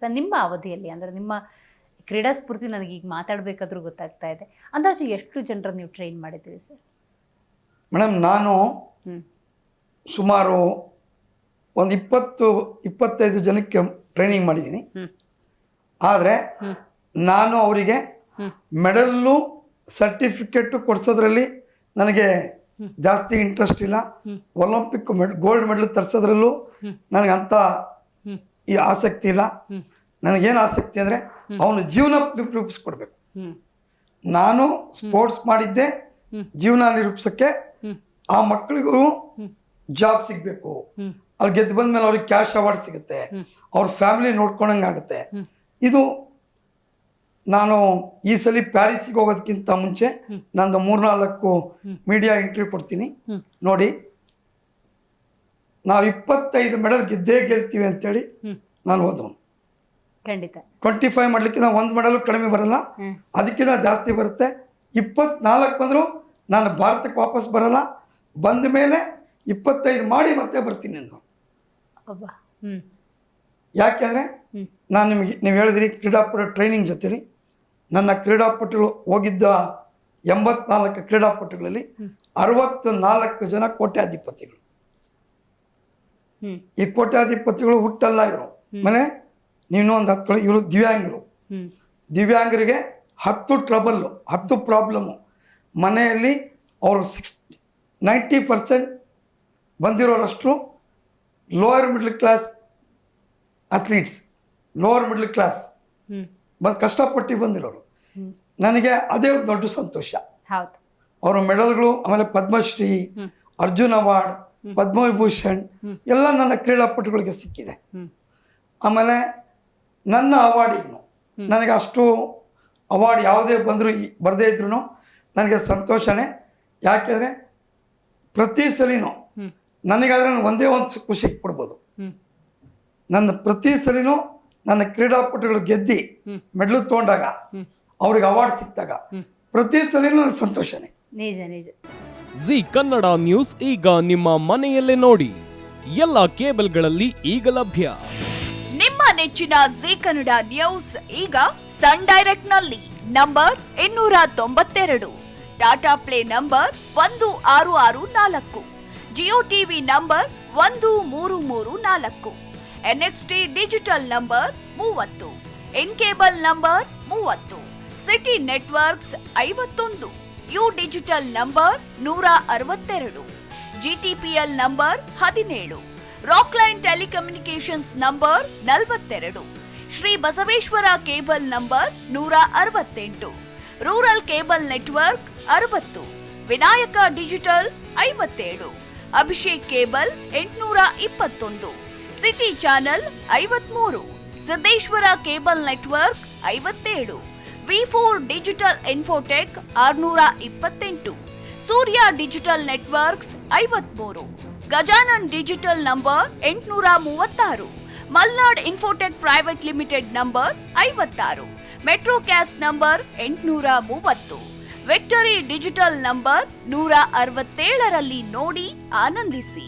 Sir ನಿಮ್ಮ ಅವಧಿಯಲ್ಲಿ, ಅಂದರೆ ನಿಮ್ಮ ಕ್ರೀಡಾ ಸ್ಫೂರ್ತಿ ನನಗೆ ಈಗ ಮಾತಾಡಬೇಕಾದ್ರೂ ಗೊತ್ತಾಗ್ತಾ ಇದೆ, ಅಂದಾಜು ಎಷ್ಟು ಜನರನ್ನು ನೀವು ಟ್ರೈನ್ ಮಾಡಿದ್ದೀರಿ ಸರ್? ಮೇಡಮ್, ನಾನು ಸುಮಾರು ಒಂದು 20-25 ಜನಕ್ಕೆ ಟ್ರೈನಿಂಗ್ ಮಾಡಿದ್ದೀನಿ. ಆದರೆ ನಾನು ಅವರಿಗೆ ಮೆಡಲ್ಲು ಸರ್ಟಿಫಿಕೇಟು ಕೊಡಿಸೋದ್ರಲ್ಲಿ ನನಗೆ ಜಾಸ್ತಿ ಇಂಟ್ರೆಸ್ಟ್ ಇಲ್ಲ. ಒಲಿಂಪಿಕ್ ಗೋಲ್ಡ್ ಮೆಡಲ್ ತರಿಸೋದ್ರಲ್ಲೂ ನನಗೆ ಅಂಥ ಈ ಆಸಕ್ತಿ ಇಲ್ಲ. ನನಗೇನು ಆಸಕ್ತಿ ಅಂದರೆ ಅವನು ಜೀವನ ನಿರೂಪಿಸ್ಕೊಡ್ಬೇಕು. ನಾನು ಸ್ಪೋರ್ಟ್ಸ್ ಮಾಡಿದ್ದೆ ಜೀವನ ನಿರೂಪಿಸೋಕ್ಕೆ. ಆ ಮಕ್ಕಳಿಗೂ ಜಾಬ್ ಸಿಗಬೇಕು, ಅಲ್ಲಿ ಗೆದ್ದು ಬಂದ್ಮೇಲೆ ಅವ್ರಿಗೆ ಕ್ಯಾಶ್ ಅವಾರ್ಡ್ ಸಿಗುತ್ತೆ, ಅವ್ರ ಫ್ಯಾಮಿಲಿ ನೋಡ್ಕೊಂಡಂಗಾಗುತ್ತೆ. ಇದು ನಾನು ಈ ಸಲ ಪ್ಯಾರಿಸಿಗೆ ಹೋಗೋದಕ್ಕಿಂತ ಮುಂಚೆ ನಂದು 3-4 ಮೀಡಿಯಾ ಇಂಟರ್ವ್ಯೂ ಕೊಡ್ತೀನಿ. ನೋಡಿ, ನಾವು 25 ಮೆಡಲ್ ಗೆಲ್ತೀವಿ ಅಂತೇಳಿ ನಾನು ಹೋದವನು. ಖಂಡಿತ 25 ಮಾಡಲಿಕ್ಕೆ ನಾವು 1 ಮೆಡಲ್ ಕಡಿಮೆ ಬರಲ್ಲ, ಅದಕ್ಕಿಂತ ಜಾಸ್ತಿ ಬರುತ್ತೆ. 24 ಬಂದರೂ ನಾನು ಭಾರತಕ್ಕೆ ವಾಪಸ್ ಬರಲ್ಲ, ಬಂದ ಮೇಲೆ 25 ಮಾಡಿ ಮತ್ತೆ ಬರ್ತೀನಿ ಅಂದರು. ಯಾಕೆಂದರೆ ನಾನು ನಿಮಗೆ, ನೀವು ಹೇಳಿದ್ರಿ ಕ್ರೀಡಾಪಟು ಟ್ರೈನಿಂಗ್ ಜೊತೆಲಿ, ನನ್ನ ಕ್ರೀಡಾಪಟುಗಳು ಹೋಗಿದ್ದ 84 ಕ್ರೀಡಾಪಟುಗಳಲ್ಲಿ 64 ಜನ ಕೋಟ್ಯಾಧಿಪತಿಗಳು. ಈ ಕೋಟ್ಯಾಧಿಪತಿಗಳು ಹುಟ್ಟಲ್ಲ ಇವರು. ಮನೆ ನೀನು ಒಂದು ಹತ್ಕೊಳ್ಳಿ, ಇವರು ದಿವ್ಯಾಂಗರು. ದಿವ್ಯಾಂಗರಿಗೆ 10 ಪ್ರಾಬ್ಲಮ್ಮು ಮನೆಯಲ್ಲಿ. ಅವರು 90% ಬಂದಿರೋರಷ್ಟು lower middle class athletes, lower middle class ಕಷ್ಟಪಟ್ಟು ಬಂದಿರೋರು. ನನಗೆ ಅದೇ ಒಂದು ದೊಡ್ಡ ಸಂತೋಷ. ಅವರ ಮೆಡಲ್ಗಳು, ಆಮೇಲೆ ಪದ್ಮಶ್ರೀ, ಅರ್ಜುನ್ ಅವಾರ್ಡ್, ಪದ್ಮವಿಭೂಷಣ್ ಎಲ್ಲ ನನ್ನ ಕ್ರೀಡಾಪಟುಗಳಿಗೆ ಸಿಕ್ಕಿದೆ. ಆಮೇಲೆ ನನ್ನ ಅವಾರ್ಡಿಗೂ ನನಗೆ ಅಷ್ಟು ಅವಾರ್ಡ್ ಯಾವುದೇ ಬಂದರೂ ಬರದೇ ಇದ್ರೂ ನನಗೆ ಸಂತೋಷನೇ. ಯಾಕೆಂದರೆ ಪ್ರತಿ ಸಲಿನೂ ನನಗಾದ್ರೆ ನಾನು ಒಂದೇ ಒಂದು ಖುಷಿ ಕೊಡ್ಬೋದು. ನನ್ನ ಪ್ರತಿ ಸಲಿನೂ ನನ್ನ ಕ್ರೀಡಾಪಟುಗಳು ಗೆದ್ದಿ ಮೆಡಲು ತೊಗೊಂಡಾಗ, ಅವ್ರಿಗೆ ಅವಾರ್ಡ್ ಸಿಕ್ತಾಗ ಪ್ರತಿ ಸಲಿನೂ ನನಗೆ ಸಂತೋಷನೇ. ನಿಜ ನಿಜ. ಜಿ ಕನ್ನಡ ನ್ಯೂಸ್ ಈಗ ನಿಮ್ಮ ಮನೆಯಲ್ಲೇ ನೋಡಿ. ಎಲ್ಲ ಕೇಬಲ್ಗಳಲ್ಲಿ ಈಗ ಲಭ್ಯ. ನಿಮ್ಮ ನೆಚ್ಚಿನ ಜಿ ಕನ್ನಡ ನ್ಯೂಸ್ ಈಗ ಸನ್ ಡೈರೆಕ್ಟ್ ನಲ್ಲಿ number 292, Tata play number 1664, Jio TV number 1334, NXT digital number 30, in cable number 30, city networks 51, U digital number 162, GTPL number 17, Rockline telecommunications number 42, Shri Basaveshwara cable number 168, rural cable network 60, Vinayaka digital 57, Abhishek cable 821, city channel 53, Siddeshwara cable network 57, V4 digital Infotech 628, Surya digital networks 53, Gajanan digital number 836, Malnad infotech private limited number 56, Metrocast number 830, victory digital number 167ರಲ್ಲಿ ನೋಡಿ ಆನಂದಿಸಿ.